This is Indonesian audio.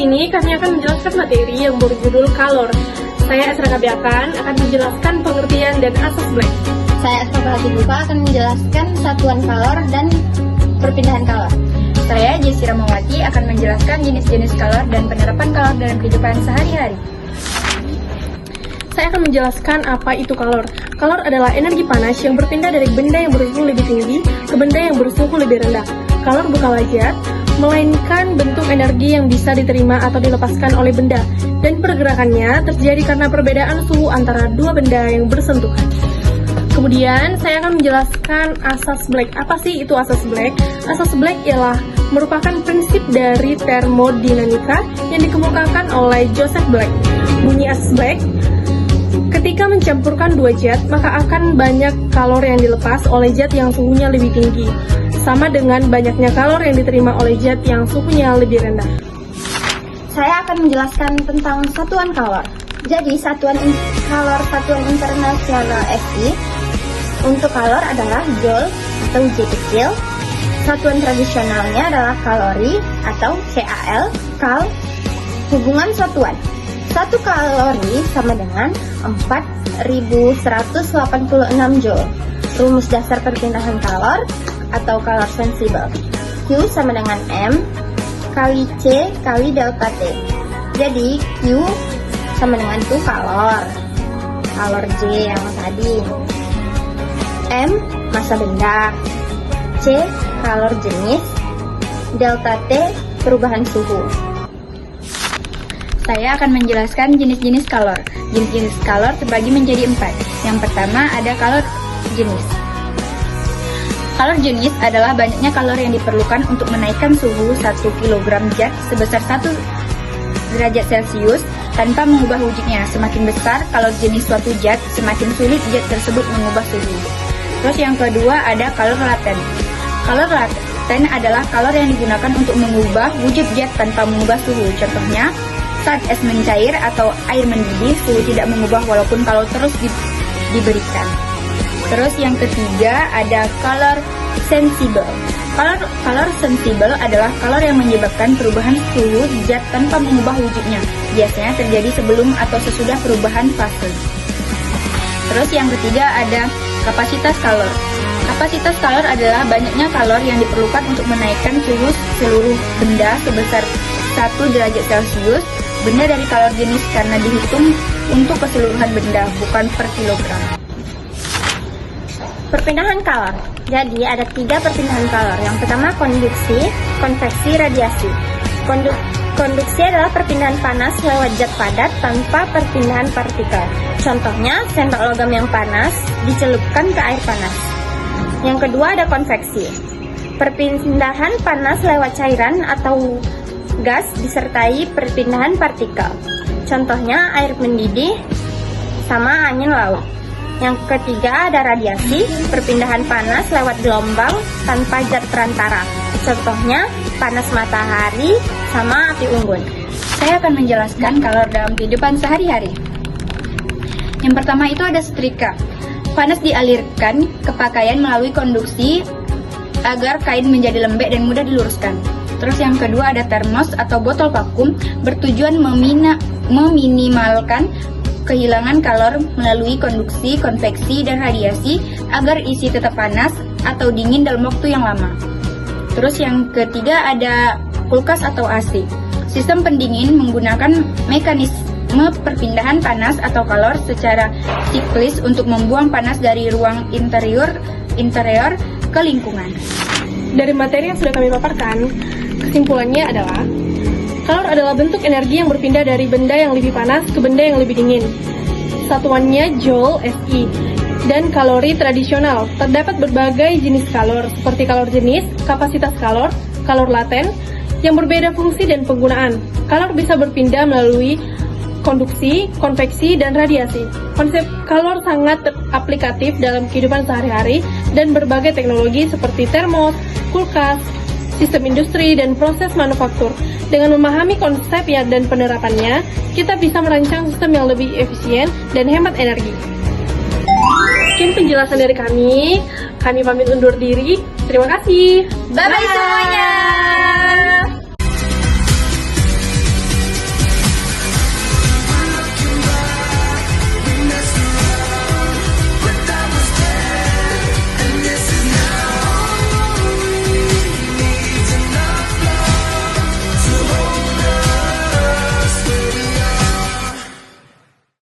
ini kami akan menjelaskan materi yang berjudul kalor. Saya Esra Kabiakan akan menjelaskan pengertian dan asas Black. Saya Esra Hatibuka akan menjelaskan satuan kalor dan perpindahan kalor. Saya Jessi Ramawati akan menjelaskan jenis-jenis kalor dan penerapan kalor dalam kehidupan sehari-hari. Saya akan menjelaskan apa itu kalor. Kalor adalah energi panas yang berpindah dari benda yang bersuhu lebih tinggi ke benda yang bersuhu lebih rendah. Kalor bukanlah zat, melainkan bentuk energi yang bisa diterima atau dilepaskan oleh benda, dan pergerakannya terjadi karena perbedaan suhu antara dua benda yang bersentuhan. Kemudian saya akan menjelaskan asas Black. Apa sih itu asas Black? Asas Black ialah merupakan prinsip dari termodinamika yang dikemukakan oleh Joseph Black. Bunyi asas Black: ketika mencampurkan dua zat, maka akan banyak kalor yang dilepas oleh zat yang suhunya lebih tinggi, sama dengan banyaknya kalor yang diterima oleh zat yang suhunya lebih rendah. Saya akan menjelaskan tentang satuan kalor. Jadi, satuan internasional SI untuk kalor adalah Joule atau J kecil. Satuan tradisionalnya adalah kalori atau CAL, Kal. Hubungan satuan: 1 kalori sama dengan 4186 Joule. Rumus dasar perpindahan kalor atau kalor sensibel: Q sama dengan M kali C kali delta T. Jadi Q sama dengan itu kalor J yang tadi, M massa benda, C kalor jenis, delta T perubahan suhu. Saya akan menjelaskan jenis-jenis kalor. Jenis-jenis kalor terbagi menjadi 4. Yang pertama ada kalor jenis. Kalor jenis adalah banyaknya kalor yang diperlukan untuk menaikkan suhu 1 kg zat sebesar 1 derajat Celcius tanpa mengubah wujudnya. Semakin besar kalor jenis suatu zat, semakin sulit zat tersebut mengubah suhu. Terus yang kedua ada kalor laten. Kalor laten adalah kalor yang digunakan untuk mengubah wujud zat tanpa mengubah suhu. Contohnya, saat es mencair atau air mendidih, suhu tidak mengubah walaupun kalor terus diberikan. Terus yang ketiga ada kalor sensibel. Kalor sensibel adalah kalor yang menyebabkan perubahan suhu zat tanpa mengubah wujudnya. Biasanya terjadi sebelum atau sesudah perubahan fase. Terus yang ketiga ada kapasitas kalor. Kapasitas kalor adalah banyaknya kalor yang diperlukan untuk menaikkan suhu seluruh benda sebesar 1 derajat Celcius. Benda dari kalor jenis karena dihitung untuk keseluruhan benda, bukan per kilogram. Perpindahan kalor. Jadi ada 3 perpindahan kalor. Yang pertama konduksi, konveksi, radiasi. Konduksi adalah perpindahan panas lewat zat padat tanpa perpindahan partikel. Contohnya, sendok logam yang panas dicelupkan ke air panas. Yang kedua ada konveksi. Perpindahan panas lewat cairan atau gas disertai perpindahan partikel. Contohnya air mendidih sama angin laut. Yang ketiga ada radiasi, perpindahan panas lewat gelombang tanpa zat perantara. Contohnya panas matahari sama api unggun. Saya akan menjelaskan kalor dalam kehidupan sehari-hari. Yang pertama itu ada setrika. Panas dialirkan ke pakaian melalui konduksi agar kain menjadi lembek dan mudah diluruskan. Terus yang kedua ada termos atau botol vakum, bertujuan meminimalkan kehilangan kalor melalui konduksi, konveksi, dan radiasi agar isi tetap panas atau dingin dalam waktu yang lama. Terus yang ketiga ada kulkas atau AC. Sistem pendingin menggunakan mekanisme perpindahan panas atau kalor secara siklis untuk membuang panas dari ruang interior ke lingkungan. Dari materi yang sudah kami paparkan, kesimpulannya adalah kalor adalah bentuk energi yang berpindah dari benda yang lebih panas ke benda yang lebih dingin. Satuannya Joule SI. Dan kalori tradisional. Terdapat berbagai jenis kalor, seperti kalor jenis, kapasitas kalor, kalor laten, yang berbeda fungsi dan penggunaan. Kalor bisa berpindah melalui konduksi, konveksi, dan radiasi. Konsep kalor sangat aplikatif dalam kehidupan sehari-hari dan berbagai teknologi seperti termos, kulkas, sistem industri, dan proses manufaktur. Dengan memahami konsepnya dan penerapannya, kita bisa merancang sistem yang lebih efisien dan hemat energi. Sekian penjelasan dari kami pamit undur diri. Terima kasih. Bye-bye semuanya.